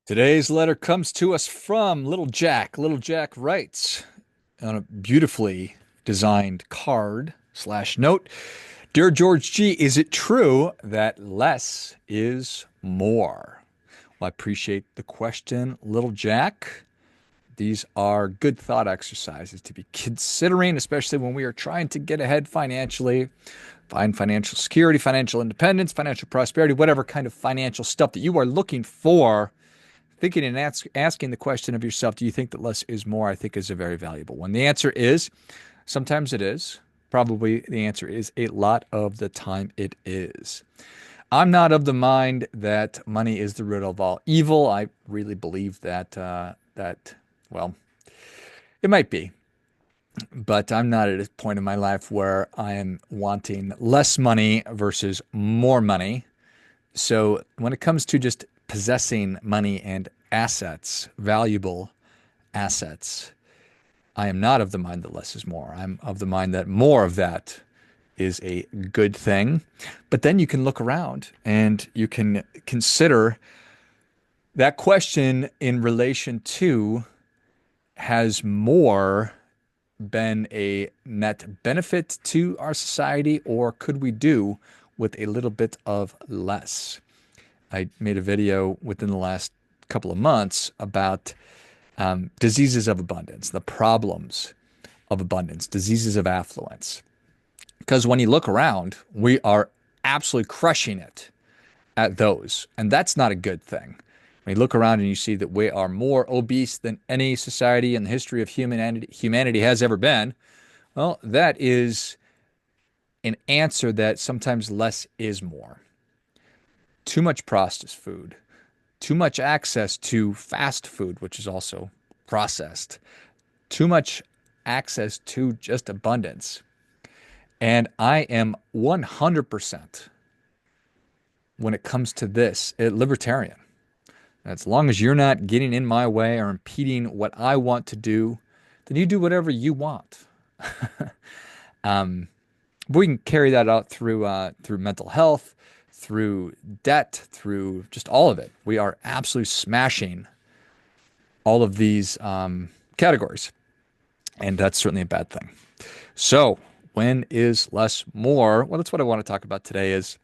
Today's letter comes to us from Little Jack. Little Jack writes on a beautifully designed card slash note. Dear George G, is it true that less is more? Well, I appreciate the question, Little Jack. These are good thought exercises to be considering, especially when we are trying to get ahead financially, find financial security, financial independence, financial prosperity, whatever kind of financial stuff that you are looking for. Thinking and asking the question of yourself, do you think that less is more? I think is a very valuable one. The answer is sometimes it is. Probably the answer is a lot of the time it is. I'm not of the mind that money is the root of all evil. I really believe well, it might be, but I'm not at a point in my life where I am wanting less money versus more money. So when it comes to just possessing money and assets, valuable assets, I am not of the mind that less is more. I'm of the mind that more of that is a good thing. But then you can look around and you can consider that question in relation to, has more been a net benefit to our society, or could we do with a little bit of less? I made a video within the last couple of months about diseases of abundance, the problems of abundance, diseases of affluence. Because when you look around, we are absolutely crushing it at those. And that's not a good thing. When you look around and you see that we are more obese than any society in the history of humanity has ever been, well, that is an answer that sometimes less is more. Too much processed food, too much access to fast food, which is also processed, too much access to just abundance. And I am 100% when it comes to this, a libertarian. As long as you're not getting in my way or impeding what I want to do, then you do whatever you want. We can carry that out through mental health, through debt, through just all of it. We are absolutely smashing all of these categories, and that's certainly a bad thing. So, when is less more? Well, that's what I want to talk about today. Is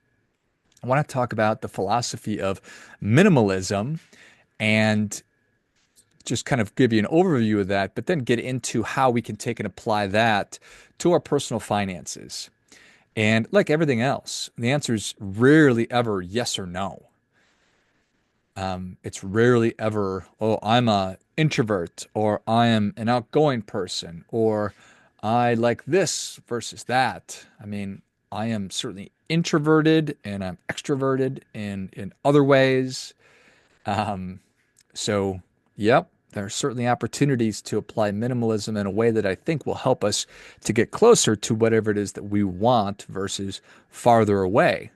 I want to talk about the philosophy of minimalism and just kind of give you an overview of that, but then get into how we can take and apply that to our personal finances. And like everything else, the answer is rarely ever yes or no. It's rarely ever, oh, I'm a introvert, or I am an outgoing person, or I like this versus that. I mean, I am certainly introverted and I'm extroverted in other ways. Um, so, yep, there are certainly opportunities to apply minimalism in a way that I think will help us to get closer to whatever it is that we want versus farther away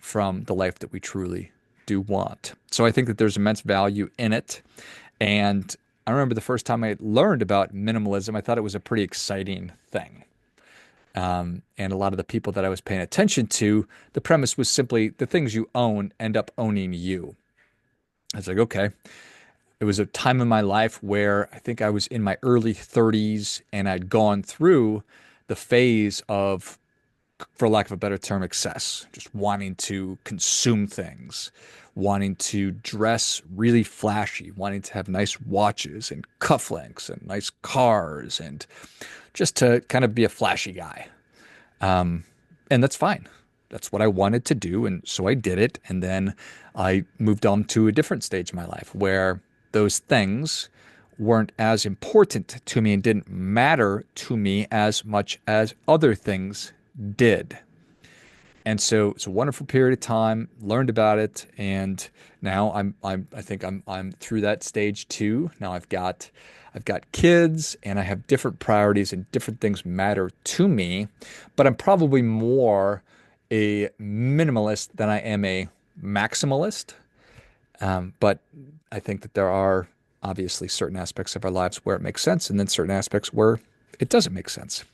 from the life that we truly do want. So I think that there's immense value in it. And I remember the first time I learned about minimalism, I thought it was a pretty exciting thing. And a lot of the people that I was paying attention to, the premise was simply the things you own end up owning you. I was like, okay. It was a time in my life where I think I was in my early 30s and I'd gone through the phase of, for lack of a better term, excess, just wanting to consume things, wanting to dress really flashy, wanting to have nice watches and cufflinks and nice cars and just to kind of be a flashy guy. And that's fine. That's what I wanted to do. And so I did it. And then I moved on to a different stage of my life where those things weren't as important to me and didn't matter to me as much as other things did. And so it's a wonderful period of time, learned about it, and now I think I'm through that stage too. Now I've got kids and I have different priorities and different things matter to me, but I'm probably more a minimalist than I am a maximalist. But I think that there are obviously certain aspects of our lives where it makes sense, and then certain aspects where it doesn't make sense.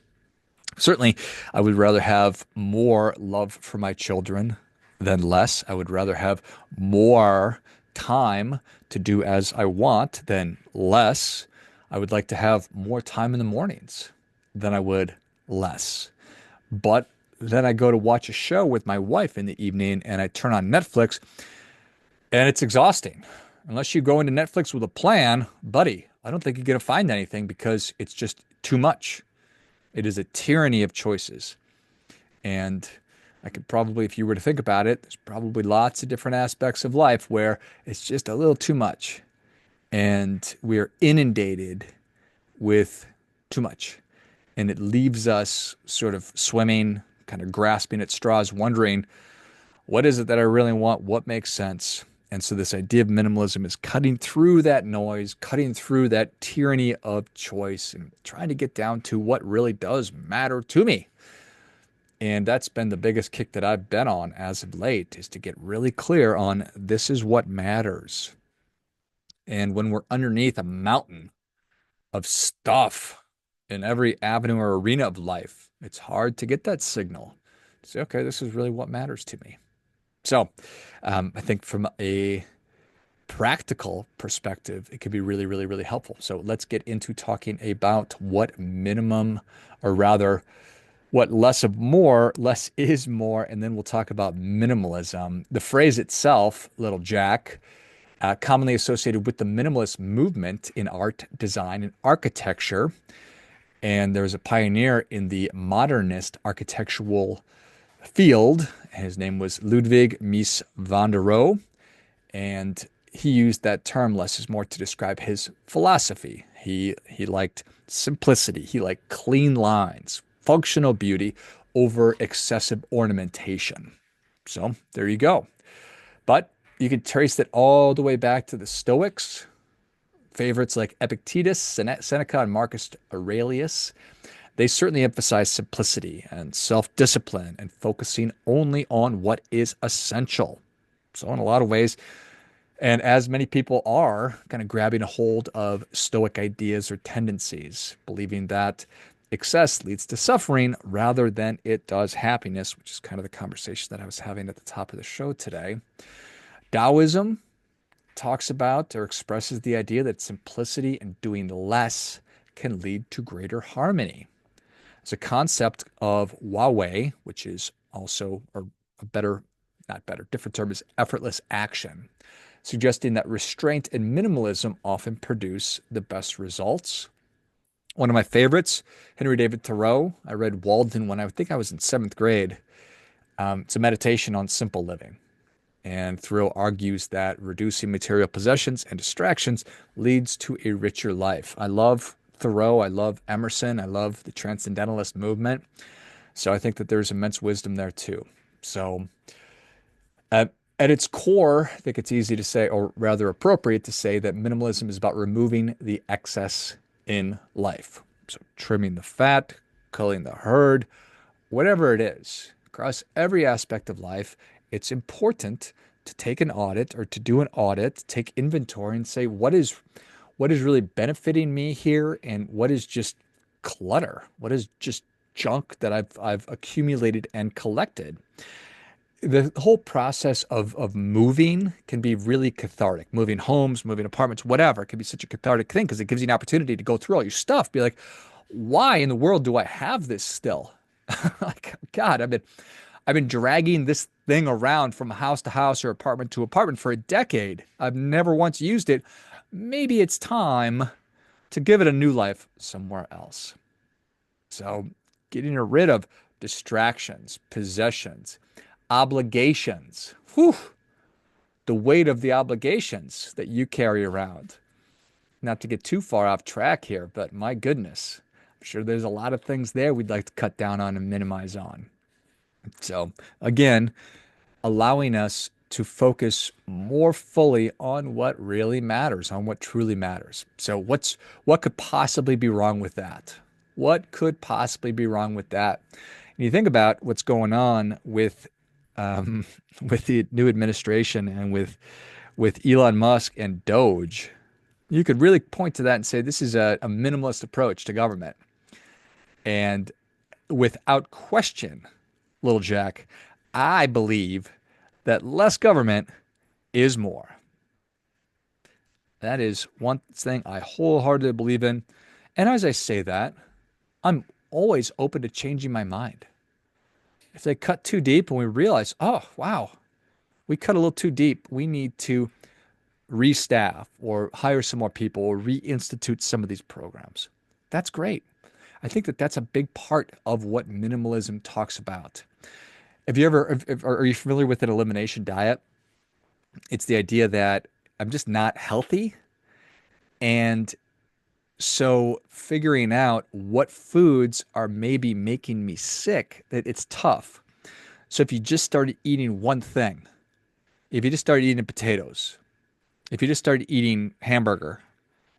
Certainly, I would rather have more love for my children than less. I would rather have more time to do as I want, then less. I would like to have more time in the mornings than I would less. But then I go to watch a show with my wife in the evening and I turn on Netflix and it's exhausting. Unless you go into Netflix with a plan, buddy, I don't think you're going to find anything because it's just too much. It is a tyranny of choices. And I could probably, if you were to think about it, there's probably lots of different aspects of life where it's just a little too much. And we're inundated with too much. And it leaves us sort of swimming, kind of grasping at straws, wondering, what is it that I really want? What makes sense? And so this idea of minimalism is cutting through that noise, cutting through that tyranny of choice, and trying to get down to what really does matter to me. And that's been the biggest kick that I've been on as of late, is to get really clear on this is what matters. And when we're underneath a mountain of stuff in every avenue or arena of life, it's hard to get that signal. Say, okay, this is really what matters to me. So I think from a practical perspective, it could be really, really, really helpful. So let's get into talking about what minimum, or rather, what less of more, less is more, and then we'll talk about minimalism. The phrase itself, little Jack, commonly associated with the minimalist movement in art, design, and architecture. And there was a pioneer in the modernist architectural field. His name was Ludwig Mies van der Rohe, and he used that term less is more to describe his philosophy. He liked simplicity. He liked clean lines, functional beauty over excessive ornamentation. So there you go. But you could trace it all the way back to the Stoics, favorites like Epictetus, Seneca, and Marcus Aurelius. They certainly emphasize simplicity and self-discipline and focusing only on what is essential. So in a lot of ways, and as many people are kind of grabbing a hold of Stoic ideas or tendencies, believing that excess leads to suffering rather than it does happiness, which is kind of the conversation that I was having at the top of the show today. Taoism talks about or expresses the idea that simplicity and doing less can lead to greater harmony. It's a concept of Huawei, which is also, or a better, not better, different term is effortless action, suggesting that restraint and minimalism often produce the best results. One of my favorites, Henry David Thoreau. I read Walden when I think I was in seventh grade. It's a meditation on simple living. And Thoreau argues that reducing material possessions and distractions leads to a richer life. I love Thoreau. I love Emerson. I love the Transcendentalist movement. So I think that there's immense wisdom there too. So at its core, I think it's easy to say, or rather appropriate to say, that minimalism is about removing the excess in life. So trimming the fat, culling the herd, whatever it is, across every aspect of life, it's important to take an audit or to do an audit, take inventory and say, what is really benefiting me here and what is just clutter? What is just junk that I've accumulated and collected? The whole process of moving can be really cathartic. Moving homes, moving apartments, whatever, it can be such a cathartic thing because it gives you an opportunity to go through all your stuff. Be like, why in the world do I have this still? Like, God, I've been dragging this thing around from house to house or apartment to apartment for a decade. I've never once used it. Maybe it's time to give it a new life somewhere else. So, getting rid of distractions, possessions, obligations. Whew, the weight of the obligations that you carry around. Not to get too far off track here, but my goodness, I'm sure there's a lot of things there we'd like to cut down on and minimize on. So, again, allowing us to focus more fully on what really matters, on what truly matters. So what could possibly be wrong with that? What could possibly be wrong with that? And you think about what's going on um, with the new administration and with Elon Musk and Doge. You could really point to that and say this is a minimalist approach to government. And without question, little Jack, I believe that less government is more. That is one thing I wholeheartedly believe in. And as I say that, I'm always open to changing my mind. If they cut too deep and we realize, oh, wow, we cut a little too deep, we need to restaff or hire some more people or reinstitute some of these programs. That's great. I think that that's a big part of what minimalism talks about. Have you ever, are you familiar with an elimination diet? It's the idea that I'm just not healthy. And so figuring out what foods are maybe making me sick, that it's tough. So if you just started eating one thing, if you just started eating potatoes, if you just started eating hamburger,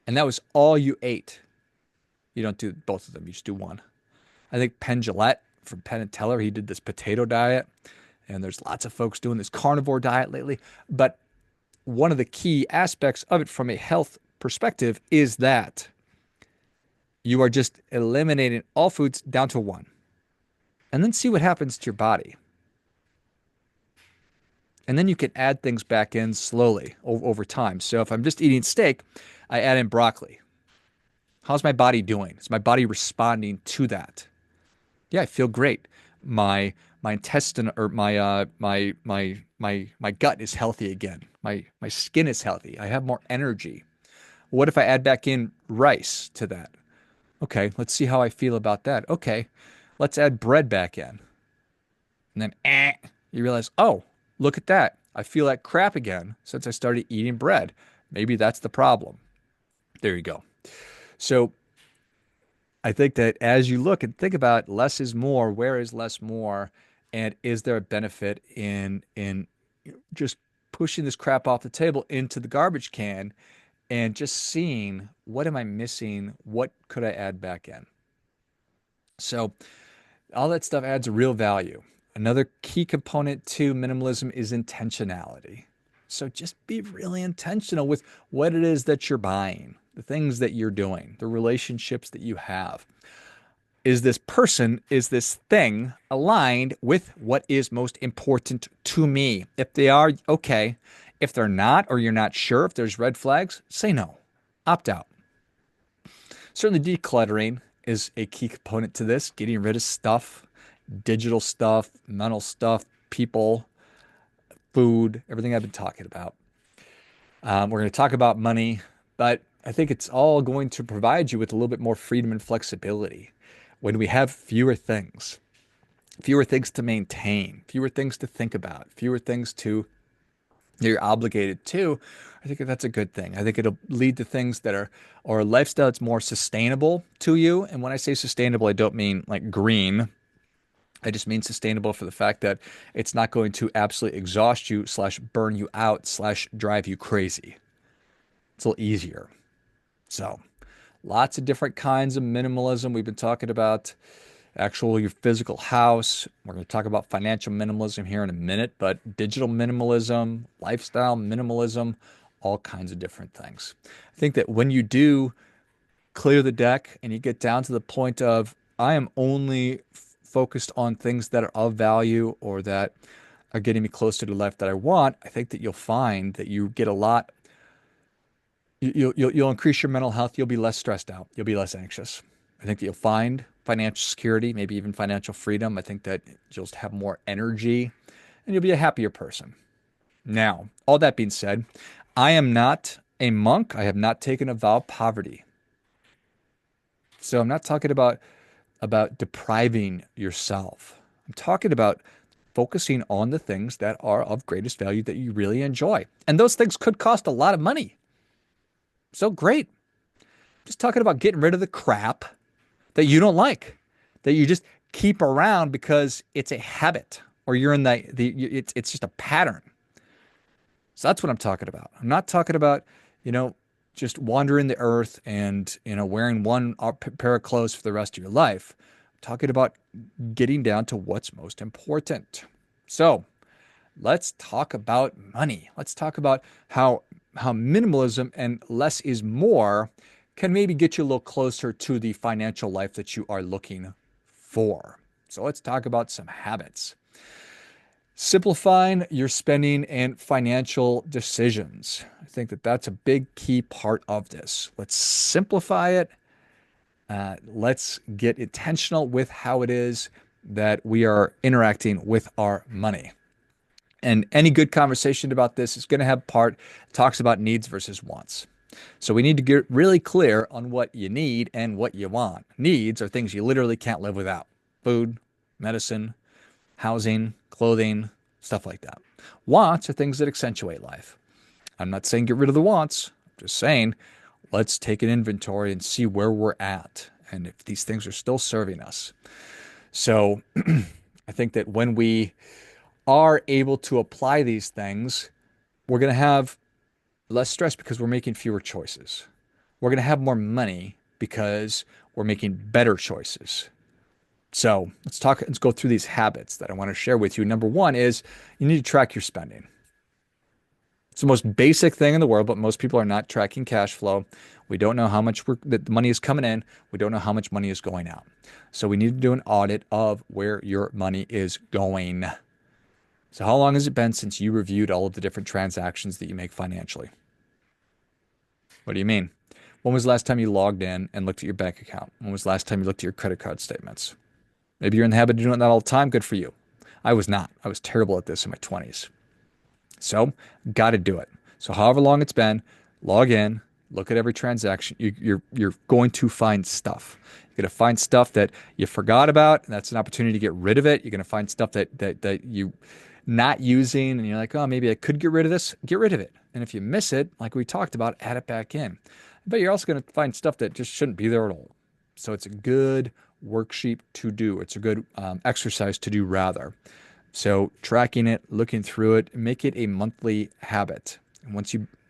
and that was all you ate, you don't do both of them, you just do one. I think Penn Jillette from Penn and Teller, he did this potato diet, and there's lots of folks doing this carnivore diet lately. But one of the key aspects of it from a health perspective is that you are just eliminating all foods down to one, and then see what happens to your body. And then you can add things back in slowly over time. So if I'm just eating steak, I add in broccoli. How's my body doing? Is my body responding to that? Yeah, I feel great. My intestine or my gut is healthy again. My skin is healthy. I have more energy. What if I add back in rice to that? Okay, let's see how I feel about that. Okay, let's add bread back in. And then you realize, oh, look at that. I feel like crap again since I started eating bread. Maybe that's the problem. There you go. So I think that as you look and think about less is more, where is less more, and is there a benefit in just pushing this crap off the table into the garbage can and just seeing what am I missing? What could I add back in? So all that stuff adds real value. Another key component to minimalism is intentionality. So just be really intentional with what it is that you're buying, the things that you're doing, the relationships that you have. Is this person, is this thing aligned with what is most important to me? If they are, okay. If they're not, or you're not sure, if there's red flags, say no. Opt out. Certainly, decluttering is a key component to this, getting rid of stuff, digital stuff, mental stuff, people, food, everything I've been talking about. We're going to talk about money, but I think it's all going to provide you with a little bit more freedom and flexibility when we have fewer things to maintain, fewer things to think about, fewer things to you're obligated to. I think that's a good thing. I think it'll lead to things that are or a lifestyle that's more sustainable to you. And when I say sustainable, I don't mean like green. I just mean sustainable for the fact that it's not going to absolutely exhaust you slash burn you out slash drive you crazy. It's a little easier. So lots of different kinds of minimalism. We've been talking about actual your physical house. We're going to talk about financial minimalism here in a minute, but digital minimalism, lifestyle minimalism, all kinds of different things. I think that when you do clear the deck and you get down to the point of I am only focused on things that are of value or that are getting me closer to the life that I want, I think that you'll find that you get a lot. You'll increase your mental health. You'll be less stressed out. You'll be less anxious. I think that you'll find financial security, maybe even financial freedom. I think that you'll just have more energy and you'll be a happier person. Now, all that being said, I am not a monk. I have not taken a vow of poverty. So I'm not talking about depriving yourself. I'm talking about focusing on the things that are of greatest value that you really enjoy. And those things could cost a lot of money. So great. Just talking about getting rid of the crap that you don't like, that you just keep around because it's a habit or you're in it's just a pattern. So that's what I'm talking about. I'm not talking about, you know, just wandering the earth and, wearing one pair of clothes for the rest of your life. I'm talking about getting down to what's most important. So let's talk about money. Let's talk about how minimalism and less is more can maybe get you a little closer to the financial life that you are looking for. So let's talk about some habits. Simplifying your spending and financial decisions. I think that that's a big key part of this. Let's simplify it. Let's get intentional with how it is that we are interacting with our money. And any good conversation about this is going to have part talks about needs versus wants. So we need to get really clear on what you need and what you want. Needs are things you literally can't live without: food, medicine, housing, clothing, stuff like that. Wants are things that accentuate life. I'm not saying get rid of the wants. I'm just saying let's take an inventory and see where we're at and if these things are still serving us. So I think that when we are able to apply these things, we're going to have less stress because we're making fewer choices. We're going to have more money because we're making better choices. So let's go through these habits that I want to share with you. Number one is you need to track your spending. It's the most basic thing in the world, but most people are not tracking cash flow. We don't know how much the money is coming in. We don't know how much money is going out. So we need to do an audit of where your money is going. So how long has it been since you reviewed all of the different transactions that you make financially? What do you mean? When was the last time you logged in and looked at your bank account? When was the last time you looked at your credit card statements? Maybe you're in the habit of doing that all the time. Good for you. I was not. I was terrible at this in my 20s. So, got to do it. So, however long it's been, log in, look at every transaction. You're going to find stuff. You're going to find stuff that you forgot about, and that's an opportunity to get rid of it. You're going to find stuff that you not using, and you're like, oh, maybe I could get rid of this. Get rid of it. And if you miss it, like we talked about, add it back in. But you're also going to find stuff that just shouldn't be there at all. So it's a good worksheet to do. It's a good exercise to do, rather. So tracking it, looking through it, make it a monthly habit. And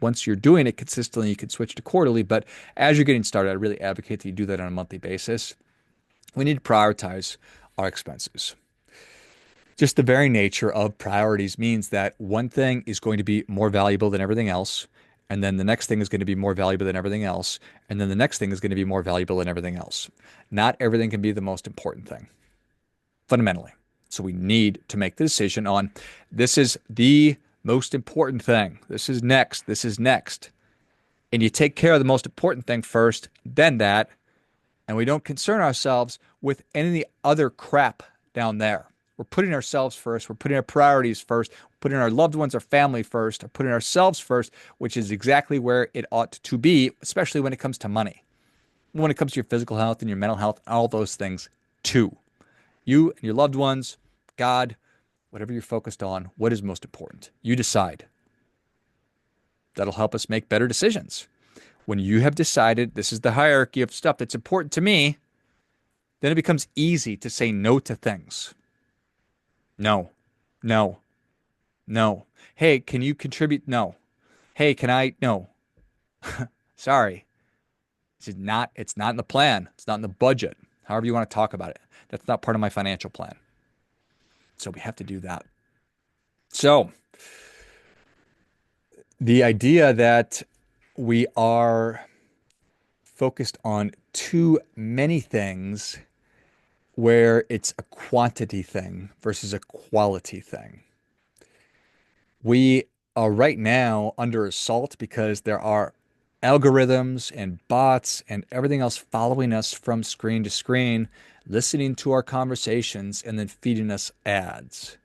once you're doing it consistently, you can switch to quarterly. But as you're getting started, I really advocate that you do that on a monthly basis. We need to prioritize our expenses. Just the very nature of priorities means that one thing is going to be more valuable than everything else. And then the next thing is going to be more valuable than everything else. And then the next thing is going to be more valuable than everything else. Not everything can be the most important thing, fundamentally. So we need to make the decision on this is the most important thing. This is next. This is next. And you take care of the most important thing first, then that. And we don't concern ourselves with any other crap down there. We're putting ourselves first. We're putting our priorities first. We're putting our loved ones, our family first. We're putting ourselves first, which is exactly where it ought to be, especially when it comes to money. When it comes to your physical health and your mental health, all those things too. You and your loved ones, God, whatever you're focused on, what is most important? You decide. That'll help us make better decisions. When you have decided this is the hierarchy of stuff that's important to me, then it becomes easy to say no to things. No, no, no. Hey, can you contribute? No. Hey, can I? No. Sorry. It's not in the plan. It's not in the budget. However you want to talk about it. That's not part of my financial plan. So we have to do that. So the idea that we are focused on too many things where it's a quantity thing versus a quality thing. We are right now under assault because there are algorithms and bots and everything else following us from screen to screen, listening to our conversations, and then feeding us ads.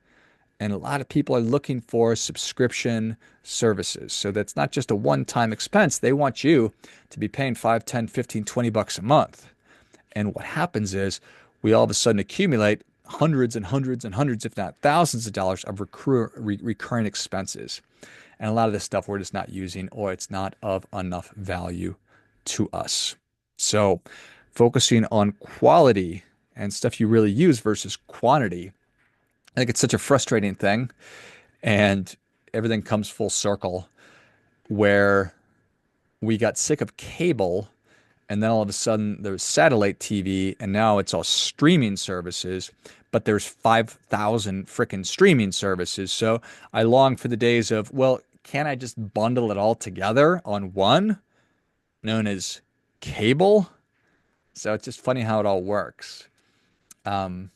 And a lot of people are looking for subscription services. So that's not just a one-time expense. They want you to be paying 5, 10, 15, 20 bucks a month. And what happens is we all of a sudden accumulate hundreds and hundreds and hundreds, if not thousands of dollars of recurring expenses. And a lot of this stuff we're just not using, or it's not of enough value to us. So focusing on quality and stuff you really use versus quantity, I think it's such a frustrating thing. And everything comes full circle where we got sick of cable, and then all of a sudden there's satellite TV, and now it's all streaming services, but there's 5,000 frickin' streaming services. So I long for the days of, well, can't I just bundle it all together on one, known as cable? So it's just funny how it all works. And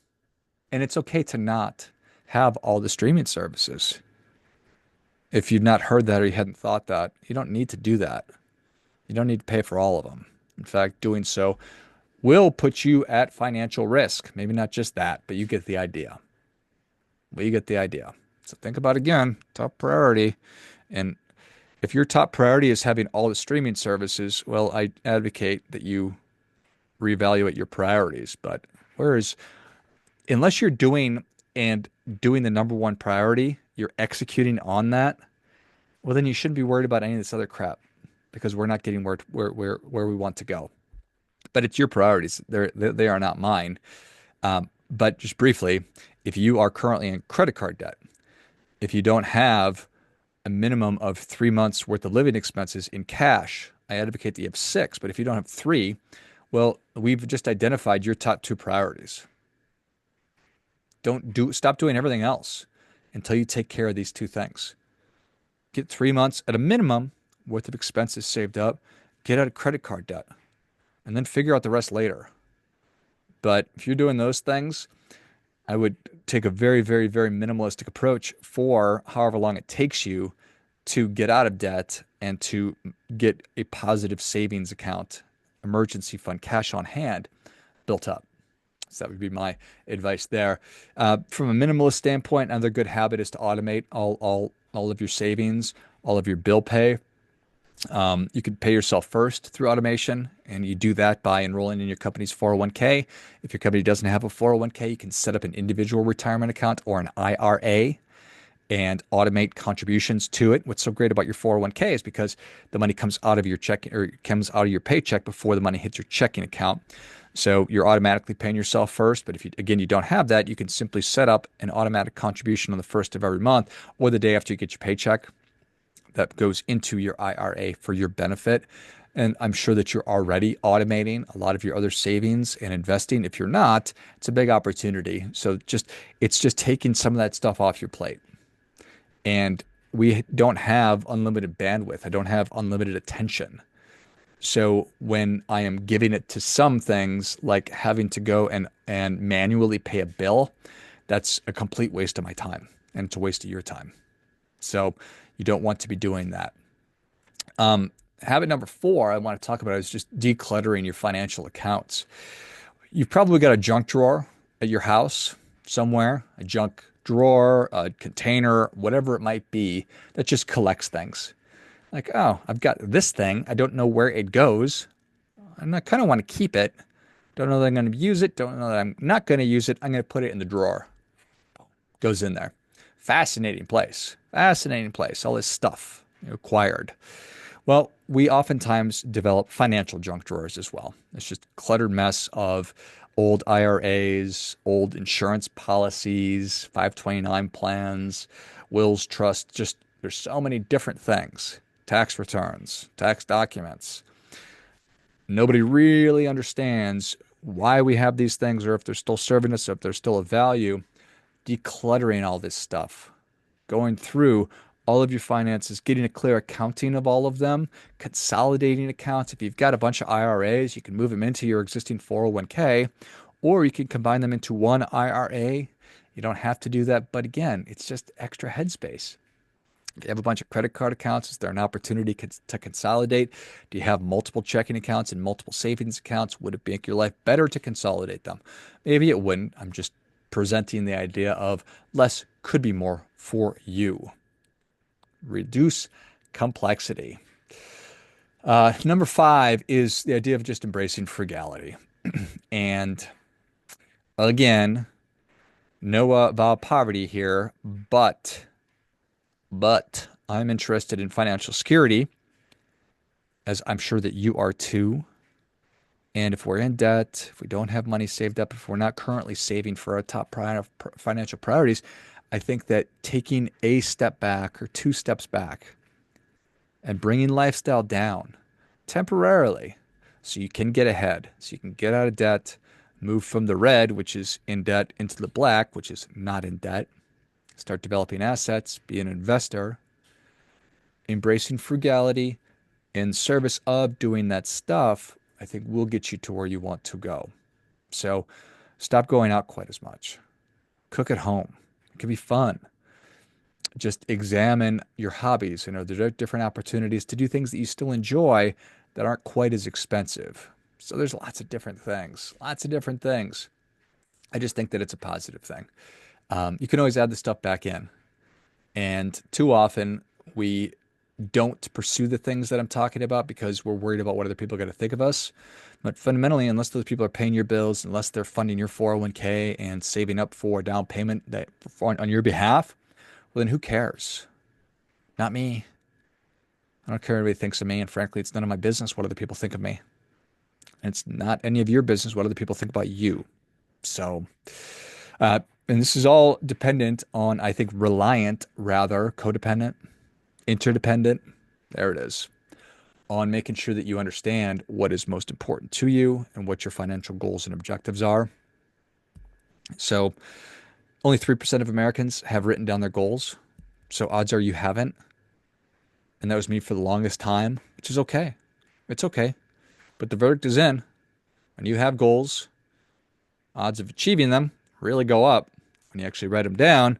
it's okay to not have all the streaming services. If you've not heard that or you hadn't thought that, you don't need to do that. You don't need to pay for all of them. In fact, doing so will put you at financial risk. Maybe not just that, but you get the idea. But you get the idea. So think about again, top priority. And if your top priority is having all the streaming services, well, I advocate that you reevaluate your priorities. But whereas, unless you're doing the number one priority, you're executing on that, well, then you shouldn't be worried about any of this other crap because we're not getting where we want to go. But it's your priorities. They are not mine. But just briefly, if you are currently in credit card debt, if you don't have a minimum of 3 months worth of living expenses in cash, I advocate that you have six. But if you don't have three, well, we've just identified your top two priorities. Stop doing everything else until you take care of these two things. Get 3 months at a minimum worth of expenses saved up, get out of credit card debt, and then figure out the rest later. But if you're doing those things, I would take a very, very, very minimalistic approach for however long it takes you to get out of debt and to get a positive savings account, emergency fund, cash on hand built up. So that would be my advice there. From a minimalist standpoint, another good habit is to automate all of your savings, all of your bill pay. You could pay yourself first through automation, and you do that by enrolling in your company's 401k. If your company doesn't have a 401k, you can set up an individual retirement account or an IRA and automate contributions to it. What's so great about your 401k is because the money comes out of your check or comes out of your paycheck before the money hits your checking account. So you're automatically paying yourself first. But if you don't have that, you can simply set up an automatic contribution on the first of every month or the day after you get your paycheck that goes into your IRA for your benefit. And I'm sure that you're already automating a lot of your other savings and investing. If you're not, it's a big opportunity. So it's just taking some of that stuff off your plate. And we don't have unlimited bandwidth. I don't have unlimited attention. So when I am giving it to some things like having to go and manually pay a bill, that's a complete waste of my time and it's a waste of your time. So you don't want to be doing that. Habit number 4 I want to talk about is just decluttering your financial accounts. You've probably got a junk drawer at your house somewhere, a junk drawer, a container, whatever it might be that just collects things. Like, oh, I've got this thing. I don't know where it goes. And I kind of want to keep it. Don't know that I'm going to use it. Don't know that I'm not going to use it. I'm going to put it in the drawer. Goes in there. Fascinating place. Fascinating place. All this stuff acquired. Well, we oftentimes develop financial junk drawers as well. It's just a cluttered mess of old IRAs, old insurance policies, 529 plans, wills, trusts. Just there's so many different things. Tax returns, tax documents. Nobody really understands why we have these things or if they're still serving us, or if they're still of value. Decluttering all this stuff, going through all of your finances, getting a clear accounting of all of them, consolidating accounts. If you've got a bunch of IRAs, you can move them into your existing 401k, or you can combine them into one IRA. You don't have to do that, but again, it's just extra headspace. If you have a bunch of credit card accounts, is there an opportunity to consolidate? Do you have multiple checking accounts and multiple savings accounts? Would it make your life better to consolidate them? Maybe it wouldn't. I'm just presenting the idea of less could be more for you. Reduce complexity. Number 5 is the idea of just embracing frugality. And again, no vow of poverty here, but I'm interested in financial security, as I'm sure that you are too. And if we're in debt, if we don't have money saved up, if we're not currently saving for our top financial priorities, I think that taking a step back or 2 steps back and bringing lifestyle down temporarily so you can get ahead, so you can get out of debt, move from the red, which is in debt, into the black, which is not in debt, start developing assets, be an investor, embracing frugality in service of doing that stuff, I think will get you to where you want to go. So stop going out quite as much. Cook at home. It can be fun. Just examine your hobbies. You know, there are different opportunities to do things that you still enjoy that aren't quite as expensive. So there's lots of different things, lots of different things. I just think that it's a positive thing. You can always add the stuff back in. And too often we don't pursue the things that I'm talking about because we're worried about what other people are going to think of us. But fundamentally, unless those people are paying your bills, unless they're funding your 401k and saving up for a down payment on your behalf, well, then who cares? Not me. I don't care what anybody thinks of me. And frankly, it's none of my business what other people think of me. And it's not any of your business what other people think about you. So, uh, and this is all dependent on, I think, reliant rather codependent, interdependent. There it is. On making sure that you understand what is most important to you and what your financial goals and objectives are. So, only 3% of Americans have written down their goals. So, odds are you haven't. And that was me for the longest time, which is okay. It's okay. But the verdict is in. When you have goals, odds of achieving them really go up. When you actually write them down,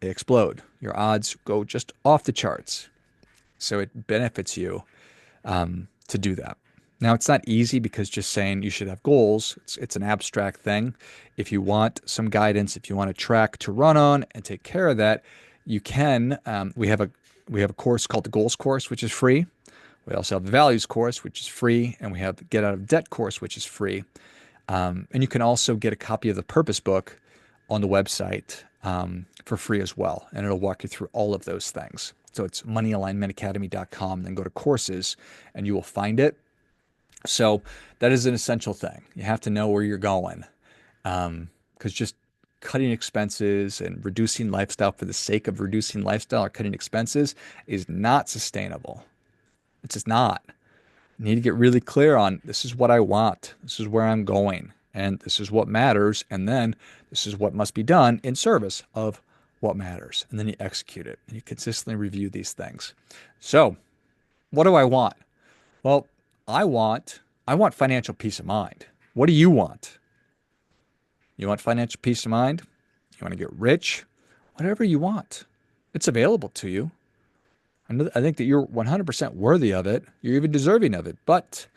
they explode. Your odds go just off the charts. So it benefits you to do that. Now, it's not easy because just saying you should have goals, it's an abstract thing. If you want some guidance, if you want a track to run on and take care of that, you can. We have a course called the Goals course, which is free. We also have the Values course, which is free, and we have the Get Out of Debt course, which is free. And you can also get a copy of the Purpose book on the website for free as well, and it'll walk you through all of those things. So it's moneyalignmentacademy.com, then go to courses, and you will find it. So that is an essential thing. You have to know where you're going, because just cutting expenses and reducing lifestyle for the sake of reducing lifestyle or cutting expenses is not sustainable. It's just not. You need to get really clear on this is what I want, this is where I'm going, and this is what matters, and then this is what must be done in service of what matters. And then you execute it, and you consistently review these things. So, what do I want? Well, I want financial peace of mind. What do you want? You want financial peace of mind? You want to get rich? Whatever you want, it's available to you. I think that you're 100% worthy of it. You're even deserving of it, but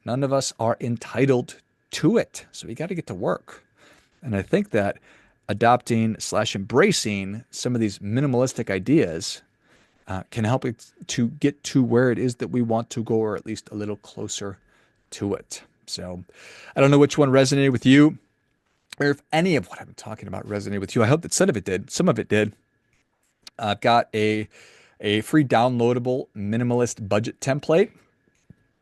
none of us are entitled to it. So we got to get to work. And I think that adopting/embracing some of these minimalistic ideas can help it to get to where it is that we want to go, or at least a little closer to it. So I don't know which one resonated with you, or if any of what I'm talking about resonated with you. I hope that some of it did. Some of it did. I've got a free downloadable minimalist budget template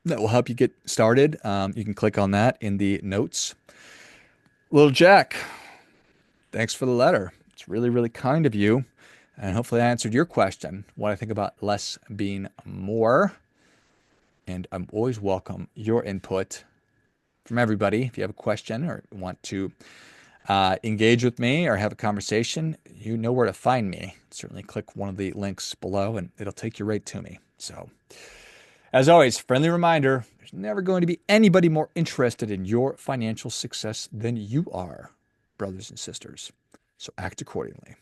that will help you get started. You can click on that in the notes. Little Jack, thanks for the letter. It's really, really kind of you. And hopefully I answered your question, what I think about less being more. And I'm always welcome your input from everybody. If you have a question or want to engage with me or have a conversation, you know where to find me. Certainly click one of the links below and it'll take you right to me. So, as always, friendly reminder, there's never going to be anybody more interested in your financial success than you are, brothers and sisters. So act accordingly.